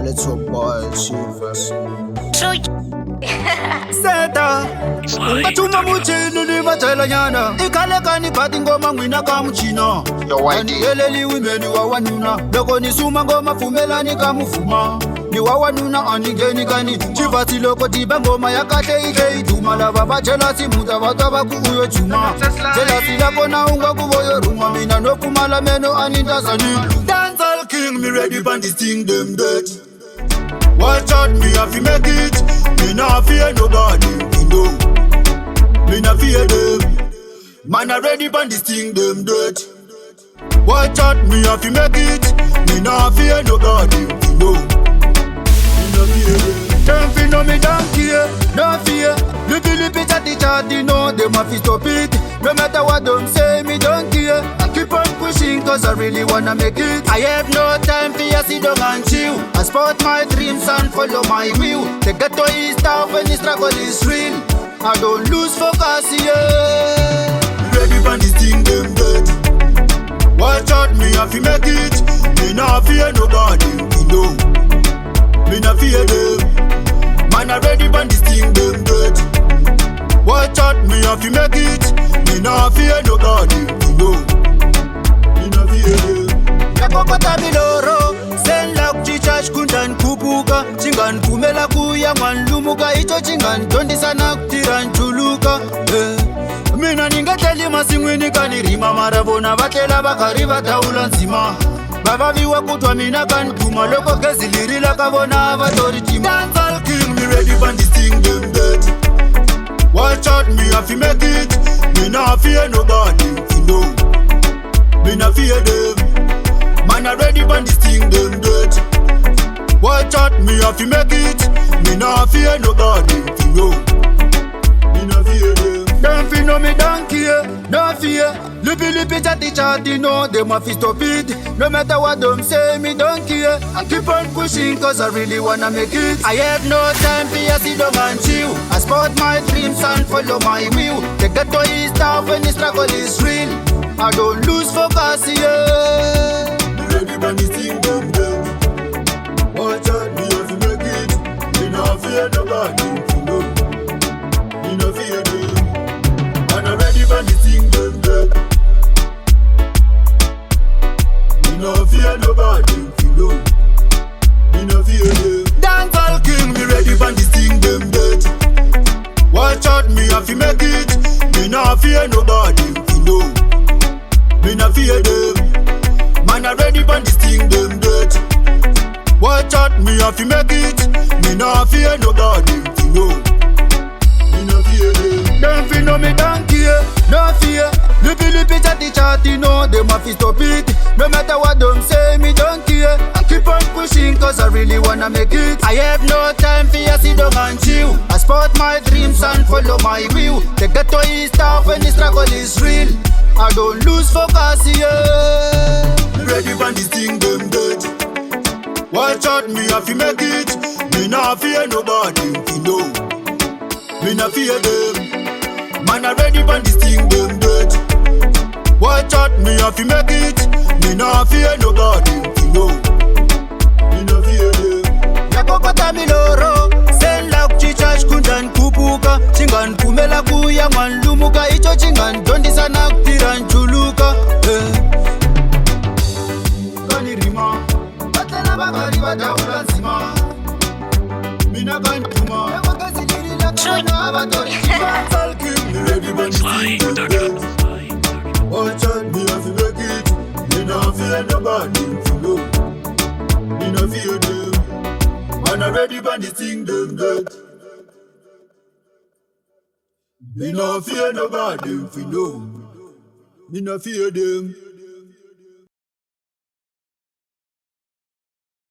Well, it's your boy, Chivas. Seta Batuma muchinu ni batela nyana Ikaleka ni pati ngoma mwina kamuchina Ani eleli wimeni wawanuna Loko ni suma ngoma fumela ni kamufuma Ni wawanuna anigeni gani Chivasi loko tiba ngoma ya kate ike ituma Lava bachela si muta wataba kuuyo chuma Jela si lako na unga kuboyo ruma Mina no kumala meno anindazani Dancehall king me ready band this thing them dead. Watch out, me have to make it. Me not fear nobody, you know. Me not fear them. Man already ban this thing, them dead. Watch out, me have to make it. Me not fear nobody, you know. Me not fear them. Don't feel no me don't care, no fear. Lippy chatty chatty, no, them have to stop it. No matter what them say, me don't care. I keep on pushing cause I really wanna make it. I have no time for you, sit down and chill. I spot my dreams and follow my will. The ghetto is tough when the struggle is real. I don't lose focus, yeah. Ready for this thing, them dead. Watch out, me have to make it. Me not fear nobody, you know. Me not fear them. Man, I ready for this thing, them dead. Watch out, me have to make it. Me not fear nobody, you know. Me not fear them. Nakokota miloro, senla kuchichash kundan kupuka. Chingan kumela kuya manlumuka. Icho chingan tondi sana kutiran chuluka. Mina ninga teli masingwini kanirima. Marabona batela bakari bataula nzima. Baba viwa kutwa mina kantuma. Loko kezi lirila kabona batori chima. Dancehall king me ready for this thing them dead. Watch out, me have to make it. Me not fear nobody, you know. Me not fear them. Man already ban this thing, them dead. Watch out, me have to make it. Me not fear nobody, you know. Me not fear them. Don't feel no me don't care, no fear. Lippy chatty chatty, no, them have to stop it. No matter what them say, me don't care. I keep on pushing cause I really wanna make it. I have no time for you, sit down and chill. I spot my dreams and follow my will. The ghetto is tough when the struggle is real. I don't lose focus, yeah. Ready for this thing, them dead. Watch out, me have to make it. Me not fear nobody, you know. Me not fear them. And I'm ready for this thing, them dead. Me not fear nobody, you know. Me not fear them. Dancehall king, me ready for this thing, them dead. Watch out, me have to make it. Me not fear nobody, you know. Me not fear them. Man already for this thing, them dead. Watch out, me have to make it. Me not fear nobody, you know. Me not fear them. Don't feel no me don't care, no fear. Lippy chatty chatty, no, them have to stop it. No matter what them say, me don't care. I keep on pushing cause I really wanna make it. I have no time for you, sit down and chill. I spot my dreams and follow my will. The ghetto is tough when the struggle is real. I don't lose focus, yeah. Ready for this thing, them dead. Watch out, me have to make it. Me not fear nobody, you know. Me not fear them. Man already for this thing, them dead. Watch out, me have to make it. Me not fear nobody, you know. Me not fear them. Nakokota miloro, senla kuchichash kundan kupuka. Chingan kumela kuya manlumuka. Icho chingan tondi sana kutiran chuluka. Kanirima, batela bakari bataula nzima. Mina kantuma, wakasi lirila kabona batori chima. Dancehall king, me ready for this thing, them dead. Watch out, me have to make it. Me not fear nobody, you know. Me not fear them. Man already for this thing, them dead. Me not fear nobody, you know. Me not fear them.